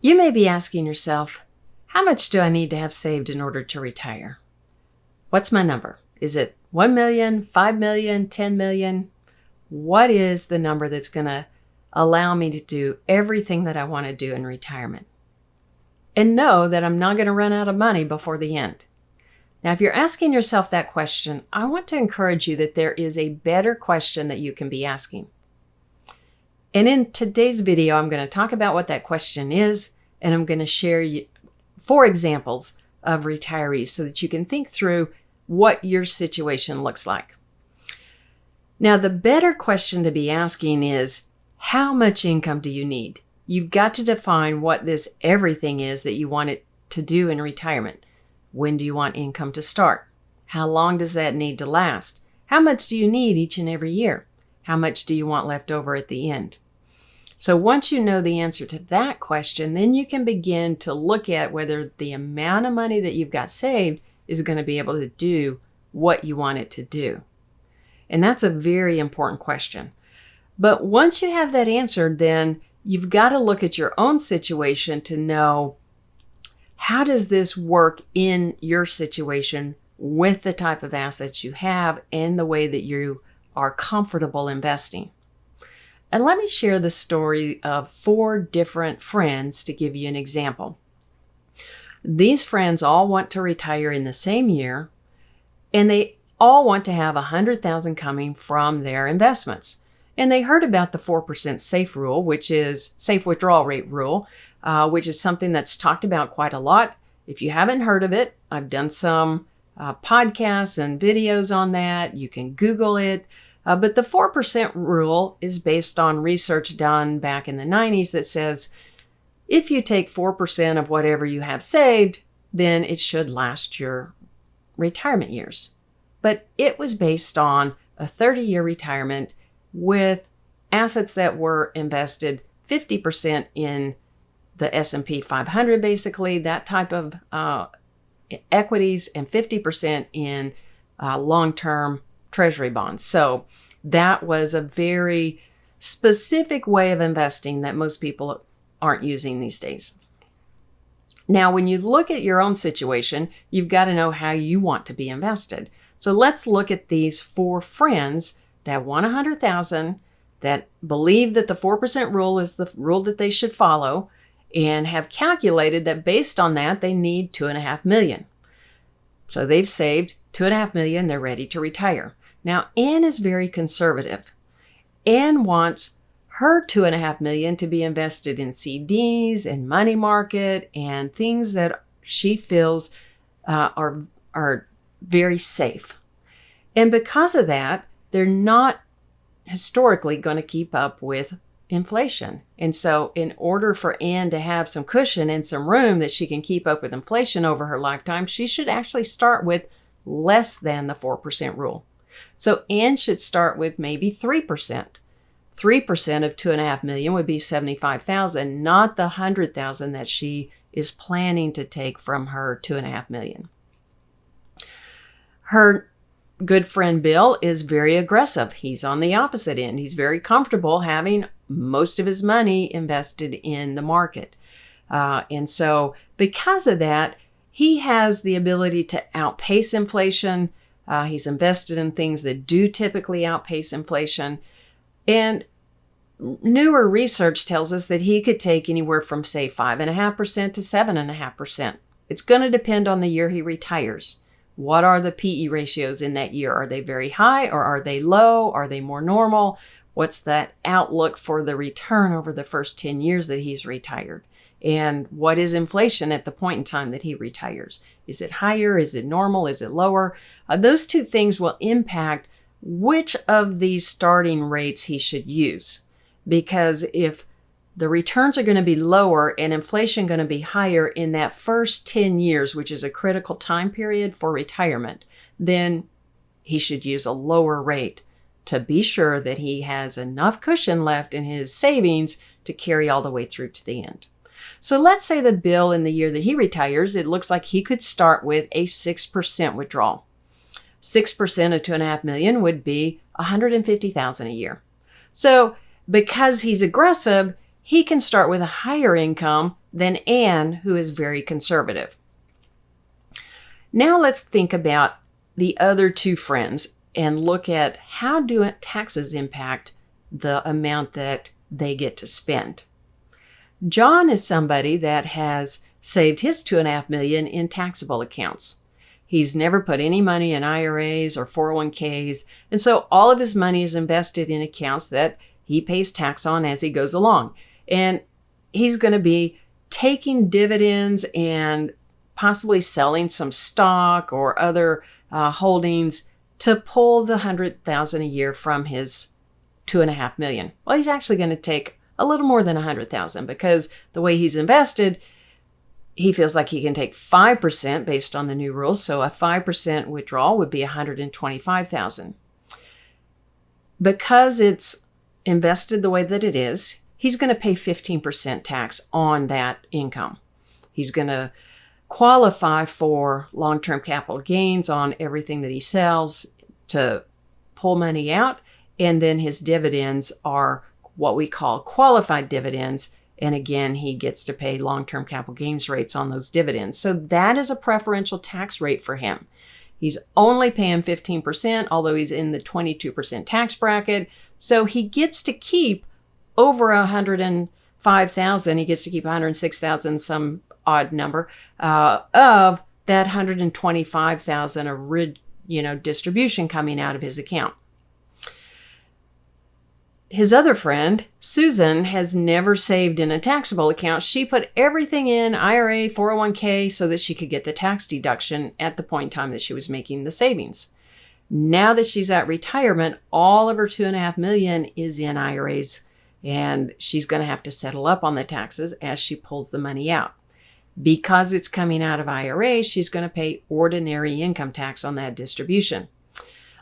You may be asking yourself, how much do I need to have saved in order to retire? What's my number? Is it 1 million, 5 million, 10 million? What is the number that's going to allow me to do everything that I want to do in retirement? And know that I'm not going to run out of money before the end. Now, if you're asking yourself that question, I want to encourage you that there is a better question that you can be asking. And in today's video, I'm going to talk about what that question is, and I'm going to share 4 examples of retirees so that you can think through what your situation looks like. Now, the better question to be asking is, how much income do you need? You've got to define what this everything is that you want it to do in retirement. When do you want income to start? How long does that need to last? How much do you need each and every year? How much do you want left over at the end? So once you know the answer to that question, then you can begin to look at whether the amount of money that you've got saved is going to be able to do what you want it to do. And that's a very important question. But once you have that answered, then you've got to look at your own situation to know, how does this work in your situation with the type of assets you have and the way that you are comfortable investing? And let me share the story of 4 different friends to give you an example. These friends all want to retire in the same year, and they all want to have $100,000 coming from their investments. And they heard about the 4% safe rule, which is safe withdrawal rate rule, which is something that's talked about quite a lot. If you haven't heard of it, I've done some podcasts and videos on that. You can Google it. But the 4% rule is based on research done back in the 90s that says if you take 4% of whatever you have saved, then it should last your retirement years. But it was based on a 30-year retirement with assets that were invested 50% in the S&P 500, basically, that type of equities, and 50% in long-term treasury bonds. So that was a very specific way of investing that most people aren't using these days. Now, when you look at your own situation, you've got to know how you want to be invested. So let's look at these 4 friends that want $100,000, that believe that the 4% rule is the rule that they should follow, and have calculated that based on that, they need $2.5 million. So they've saved $2.5 million, they're ready to retire. Now, Anne is very conservative. Anne wants her $2.5 million to be invested in CDs and money market and things that she feels are very safe. And because of that, they're not historically going to keep up with inflation. And so in order for Anne to have some cushion and some room that she can keep up with inflation over her lifetime, she should actually start with less than the 4% rule. So Anne should start with maybe 3%. 3% of $2.5 million would be $75,000, not the $100,000 that she is planning to take from her $2.5 million. Her good friend Bill is very aggressive. He's on the opposite end. He's very comfortable having most of his money invested in the market. And so because of that, he has the ability to outpace inflation. He's invested in things that do typically outpace inflation. And newer research tells us that he could take anywhere from, say, 5.5% to 7.5%. It's going to depend on the year he retires. What are the PE ratios in that year? Are they very high or are they low? Are they more normal? What's that outlook for the return over the first 10 years that he's retired? And what is inflation at the point in time that he retires? Is it higher? Is it normal? Is it lower? Those 2 things will impact which of these starting rates he should use. Because if the returns are going to be lower and inflation going to be higher in that first 10 years, which is a critical time period for retirement, then he should use a lower rate to be sure that he has enough cushion left in his savings to carry all the way through to the end. So let's say that Bill, in the year that he retires, it looks like he could start with a 6% withdrawal. 6% of $2.5 million would be $150,000 a year. So because he's aggressive, he can start with a higher income than Anne, who is very conservative. Now let's think about the other two friends and look at how do taxes impact the amount that they get to spend. John is somebody that has saved his $2.5 million in taxable accounts. He's never put any money in IRAs or 401ks, and so all of his money is invested in accounts that he pays tax on as he goes along. And he's going to be taking dividends and possibly selling some stock or other holdings to pull the $100,000 a year from his $2.5 million. Well, he's actually going to take a little more than $100,000 because the way he's invested, he feels like he can take 5% based on the new rules. So a 5% withdrawal would be $125,000. Because it's invested the way that it is, he's going to pay 15% tax on that income. He's going to qualify for long-term capital gains on everything that he sells to pull money out. And then his dividends are what we call qualified dividends. And again, he gets to pay long-term capital gains rates on those dividends. So that is a preferential tax rate for him. He's only paying 15%, although he's in the 22% tax bracket. So he gets to keep over $105,000. He gets to keep $106,000, some odd number, of that $125,000 distribution coming out of his account. His other friend, Susan, has never saved in a taxable account. She put everything in IRA, 401k, so that she could get the tax deduction at the point in time that she was making the savings. Now that she's at retirement, all of her $2.5 million is in IRAs, and she's going to have to settle up on the taxes as she pulls the money out. Because it's coming out of IRA, she's going to pay ordinary income tax on that distribution.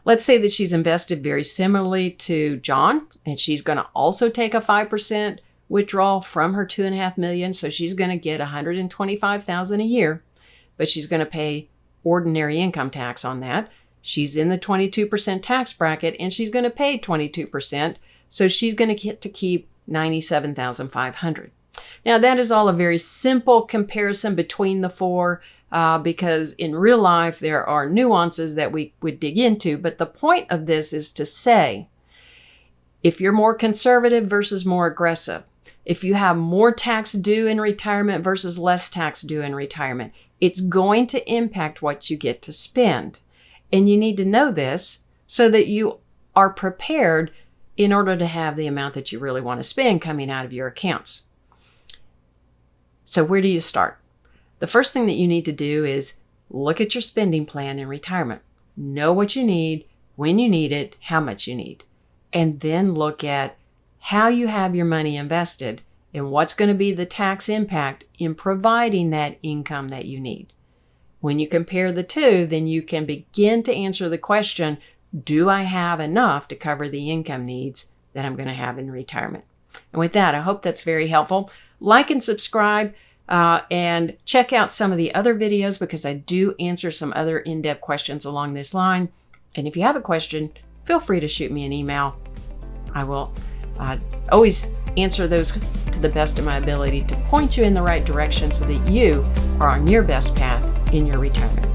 Let's say that she's invested very similarly to John, and she's going to also take a 5% withdrawal from her $2.5 million. So she's going to get $125,000 a year, but she's going to pay ordinary income tax on that. She's in the 22% tax bracket, and she's going to pay 22%. So she's going to get to keep $97,500. Now, that is all a very simple comparison between the four because in real life, there are nuances that we would dig into. But the point of this is to say, if you're more conservative versus more aggressive, if you have more tax due in retirement versus less tax due in retirement, it's going to impact what you get to spend. And you need to know this so that you are prepared in order to have the amount that you really want to spend coming out of your accounts. So where do you start? The first thing that you need to do is look at your spending plan in retirement. Know what you need, when you need it, how much you need. And then look at how you have your money invested and what's going to be the tax impact in providing that income that you need. When you compare the two, then you can begin to answer the question, do I have enough to cover the income needs that I'm going to have in retirement? And with that, I hope that's very helpful. Like and subscribe and check out some of the other videos because I do answer some other in-depth questions along this line. And if you have a question, feel free to shoot me an email. I will always answer those to the best of my ability to point you in the right direction so that you are on your best path in your retirement.